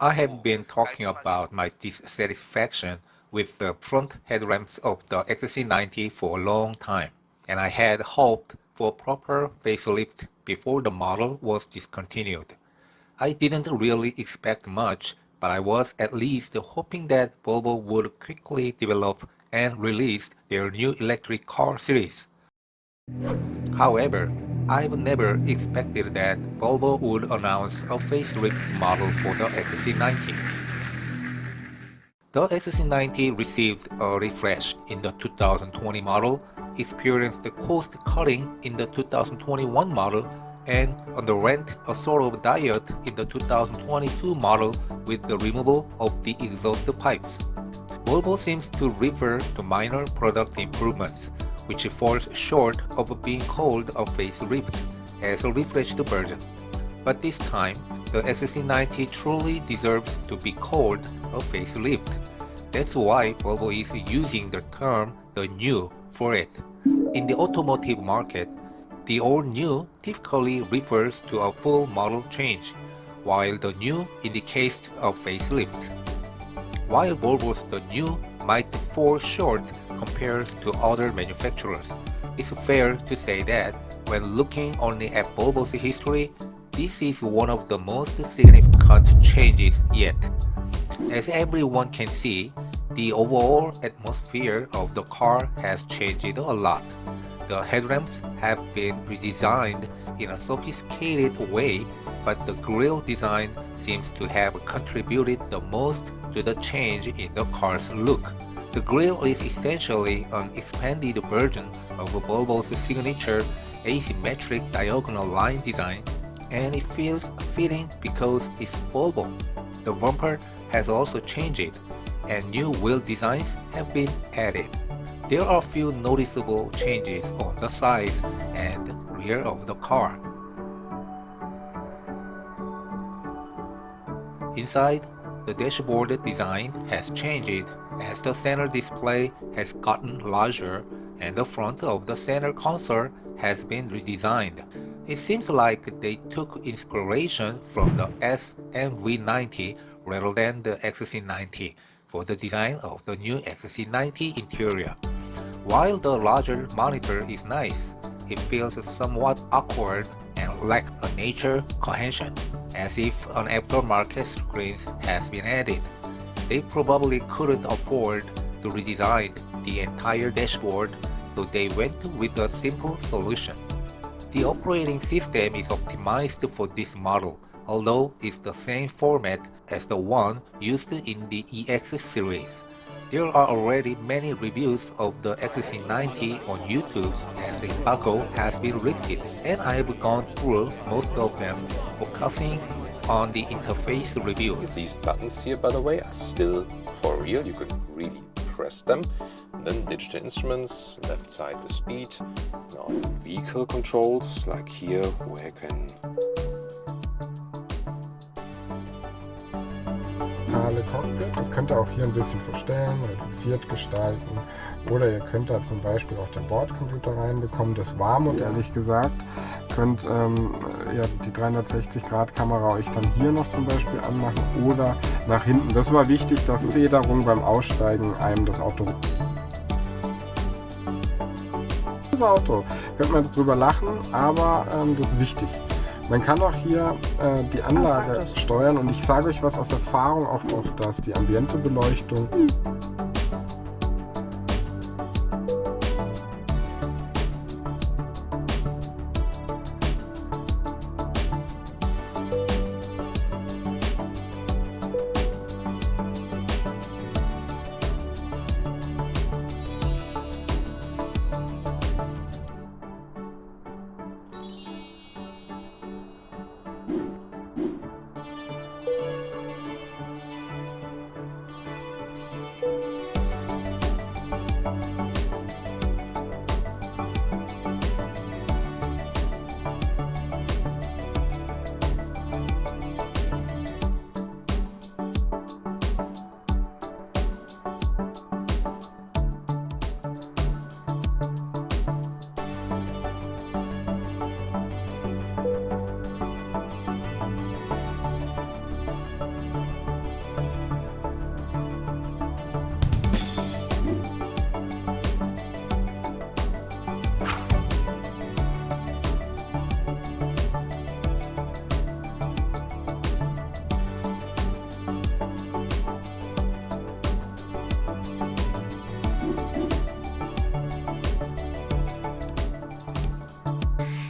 I have been talking about my dissatisfaction with the front headlamps of the XC90 for a long time, and I had hoped for a proper facelift before the model was discontinued. I didn't really expect much, but I was at least hoping that Volvo would quickly develop and release their new electric car series. However, I've never expected that Volvo would announce a facelift model for the XC90. The XC90 received a refresh in the 2020 model, experienced cost cutting in the 2021 model, and underwent a sort of diet in the 2022 model with the removal of the exhaust pipes. Volvo seems to refer to minor product improvements, which falls short of being called a facelift as a refreshed version. But this time, the XC90 truly deserves to be called a facelift. That's why Volvo is using the term the new for it. In the automotive market, the old new typically refers to a full model change, while the new indicates a facelift. While Volvo's the new might fall short compared to other manufacturers, it's fair to say that when looking only at Volvo's history, this is one of the most significant changes yet. As everyone can see, the overall atmosphere of the car has changed a lot. The headlamps have been redesigned in a sophisticated way, but the grille design seems to have contributed the most to the change in the car's look. The grille is essentially an expanded version of Volvo's signature asymmetric diagonal line design, and it feels fitting because it's Volvo. The bumper has also changed, and new wheel designs have been added. There are a few noticeable changes on the sides and rear of the car. Inside, the dashboard design has changed as the center display has gotten larger and the front of the center console has been redesigned. It seems like they took inspiration from the S and V90 rather than the XC90 for the design of the new XC90 interior. While the larger monitor is nice, it feels somewhat awkward and lacks a nature cohesion, as if an aftermarket screen has been added. They probably couldn't afford to redesign the entire dashboard, so they went with a simple solution. The operating system is optimized for this model, although it's the same format as the one used in the EX series. There are already many reviews of the XC90 on YouTube as the embargo has been lifted, and I've gone through most of them, focusing on the interface reviews. These buttons here, by the way, are still for real. You can really press them. And then digital instruments, left side the speed. Now vehicle controls, like here, where you can Cockpit. Das könnt ihr auch hier ein bisschen verstellen, reduziert gestalten, oder ihr könnt da zum Beispiel auch den Bordcomputer reinbekommen. Das war ehrlich gesagt. Könnt ja, die 360-Grad-Kamera euch dann hier noch zum Beispiel anmachen oder nach hinten. Das war wichtig, dass Federung beim Aussteigen einem das Auto. Das Auto, könnte man jetzt drüber lachen, aber das ist wichtig. Man kann auch hier die Anlage steuern, und ich sage euch was aus Erfahrung, auch dass die Ambientebeleuchtung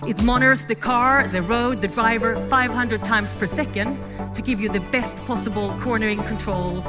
It monitors the car, the road, the driver 500 times per second to give you the best possible cornering control.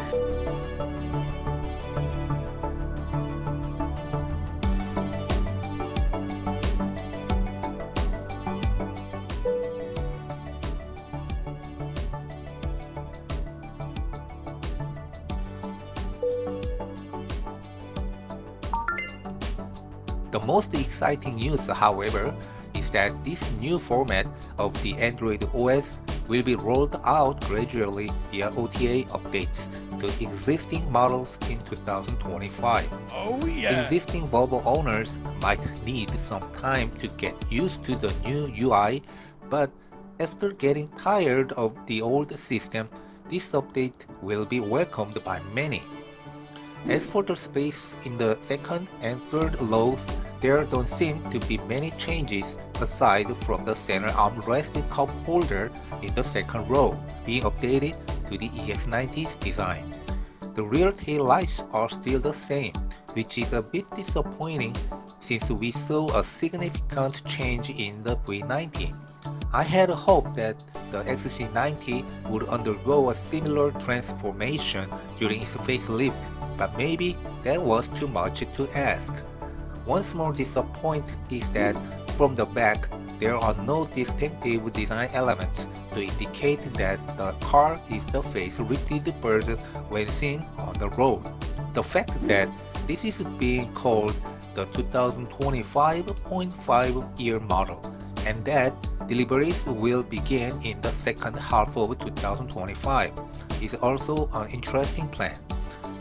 The most exciting news, however, is that this new format of the Android OS will be rolled out gradually via OTA updates to existing models in 2025. Oh yeah! Existing Volvo owners might need some time to get used to the new UI, but after getting tired of the old system, this update will be welcomed by many. As for the space in the second and third rows, there don't seem to be many changes aside from the center armrest cup holder in the second row being updated to the XC90's design. The rear tail lights are still the same, which is a bit disappointing since we saw a significant change in the V90. I had hoped that the XC90 would undergo a similar transformation during its facelift, but maybe that was too much to ask. One small disappointment is that from the back, there are no distinctive design elements to indicate that the car is the facelifted version when seen on the road. The fact that this is being called the 2025.5 year model and that deliveries will begin in the second half of 2025 is also an interesting plan.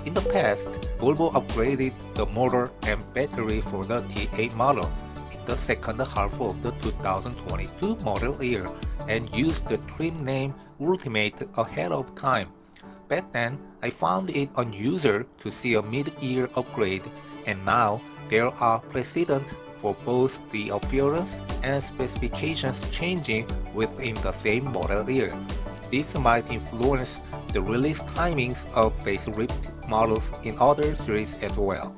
In the past, Volvo upgraded the motor and battery for the T8 model in the second half of the 2022 model year and used the trim name Ultimate ahead of time. Back then, I found it unusual to see a mid-year upgrade, and now there are precedents for both the appearance and specifications changing within the same model year. This might influence the release timings of facelift models in other series as well.